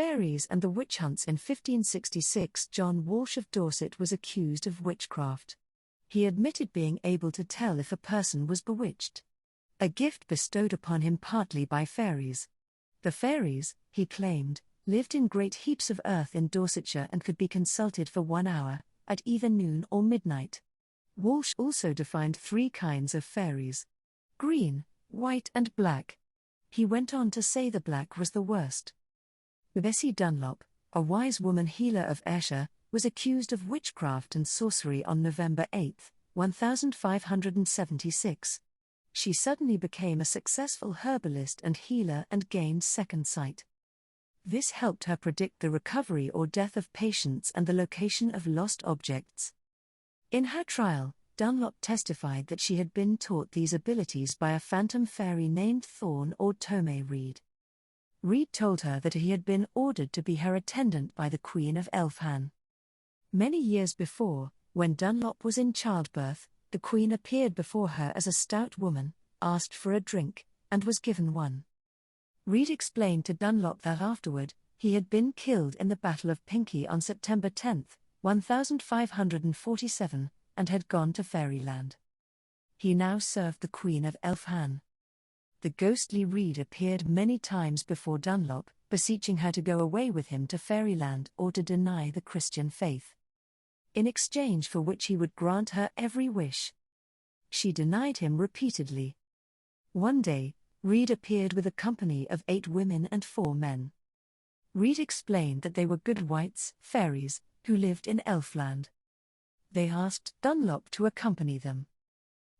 Fairies and the Witchhunts. In 1566, John Walsh of Dorset was accused of witchcraft. He admitted being able to tell if a person was bewitched. A gift bestowed upon him partly by fairies. The fairies, he claimed, lived in great heaps of earth in Dorsetshire and could be consulted for 1 hour, at either noon or midnight. Walsh also defined 3 kinds of fairies: green, white and black. He went on to say the black was the worst. Bessy Dunlop, a wise woman healer of Ayrshire, was accused of witchcraft and sorcery on November 8, 1576. She suddenly became a successful herbalist and healer and gained second sight. This helped her predict the recovery or death of patients and the location of lost objects. In her trial, Dunlop testified that she had been taught these abilities by a phantom fairy named Thorne or Thome Reid. Reid told her that he had been ordered to be her attendant by the Queen of Elfhane. Many years before, when Dunlop was in childbirth, the Queen appeared before her as a stout woman, asked for a drink, and was given one. Reid explained to Dunlop that afterward, he had been killed in the Battle of Pinkie on September 10, 1547, and had gone to Fairyland. He now served the Queen of Elfhane. The ghostly Reid appeared many times before Dunlop, beseeching her to go away with him to Fairyland or to deny the Christian faith, in exchange for which he would grant her every wish. She denied him repeatedly. One day, Reid appeared with a company of 8 women and 4 men. Reid explained that they were good wights, fairies, who lived in Elfland. They asked Dunlop to accompany them.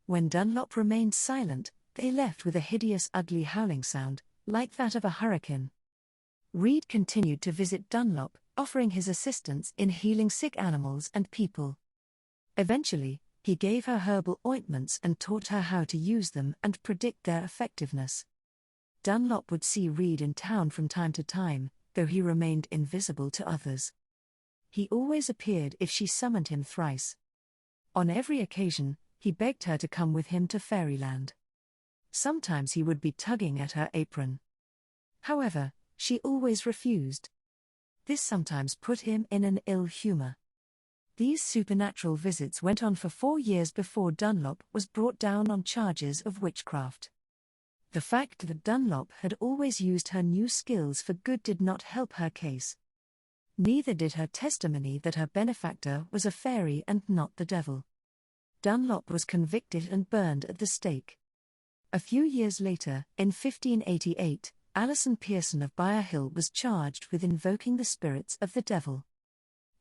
When Dunlop remained silent, they left with a hideous ugly howling sound, like that of a hurricane. Reid continued to visit Dunlop, offering his assistance in healing sick animals and people. Eventually, he gave her herbal ointments and taught her how to use them and predict their effectiveness. Dunlop would see Reid in town from time to time, though he remained invisible to others. He always appeared if she summoned him thrice. On every occasion, he begged her to come with him to Fairyland. Sometimes he would be tugging at her apron. However, she always refused. This sometimes put him in an ill humor. These supernatural visits went on for 4 years before Dunlop was brought down on charges of witchcraft. The fact that Dunlop had always used her new skills for good did not help her case. Neither did her testimony that her benefactor was a fairy and not the devil. Dunlop was convicted and burned at the stake. A few years later, in 1588, Alison Pearson of Byre Hill was charged with invoking the spirits of the devil.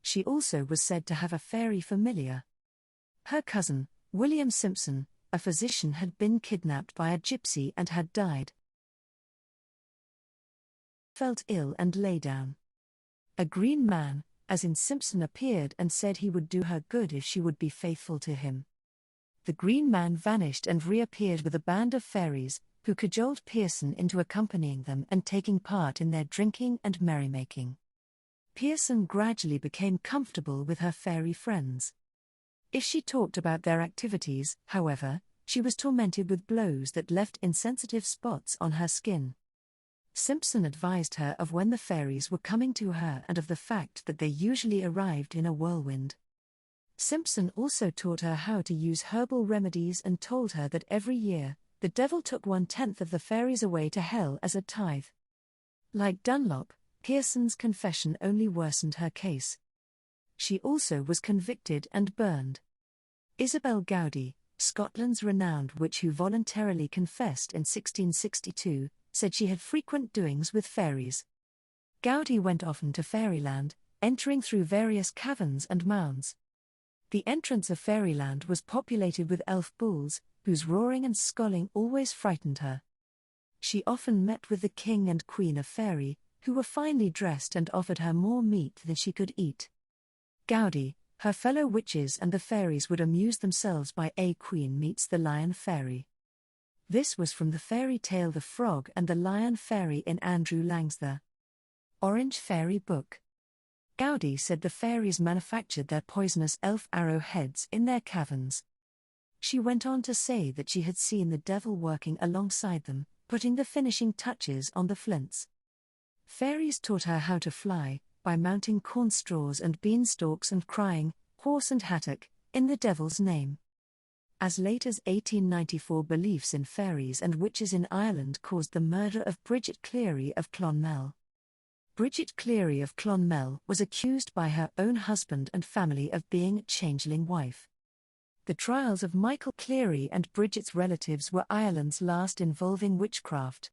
She also was said to have a fairy familiar. Her cousin, William Simpson, a physician, had been kidnapped by a gypsy and had died. Felt ill and lay down. A green man, as in Simpson, appeared and said he would do her good if she would be faithful to him. The green man vanished and reappeared with a band of fairies, who cajoled Pearson into accompanying them and taking part in their drinking and merrymaking. Pearson gradually became comfortable with her fairy friends. If she talked about their activities, however, she was tormented with blows that left insensitive spots on her skin. Simpson advised her of when the fairies were coming to her and of the fact that they usually arrived in a whirlwind. Simpson also taught her how to use herbal remedies and told her that every year, the devil took 1/10 of the fairies away to hell as a tithe. Like Dunlop, Pearson's confession only worsened her case. She also was convicted and burned. Isabel Gowdy, Scotland's renowned witch who voluntarily confessed in 1662, said she had frequent doings with fairies. Gowdy went often to Fairyland, entering through various caverns and mounds. The entrance of Fairyland was populated with elf bulls, whose roaring and skulling always frightened her. She often met with the King and Queen of Fairy, who were finely dressed and offered her more meat than she could eat. Gowdy, her fellow witches and the fairies would amuse themselves by A Queen Meets the Lion Fairy. This was from the fairy tale The Frog and the Lion Fairy in Andrew Lang's The Orange Fairy book. Gowdy said the fairies manufactured their poisonous elf arrowheads in their caverns. She went on to say that she had seen the devil working alongside them, putting the finishing touches on the flints. Fairies taught her how to fly, by mounting corn straws and beanstalks and crying, "Horse and hattock," in the devil's name. As late as 1894, beliefs in fairies and witches in Ireland caused the murder of Bridget Cleary of Clonmel. Bridget Cleary of Clonmel was accused by her own husband and family of being a changeling wife. The trials of Michael Cleary and Bridget's relatives were Ireland's last involving witchcraft.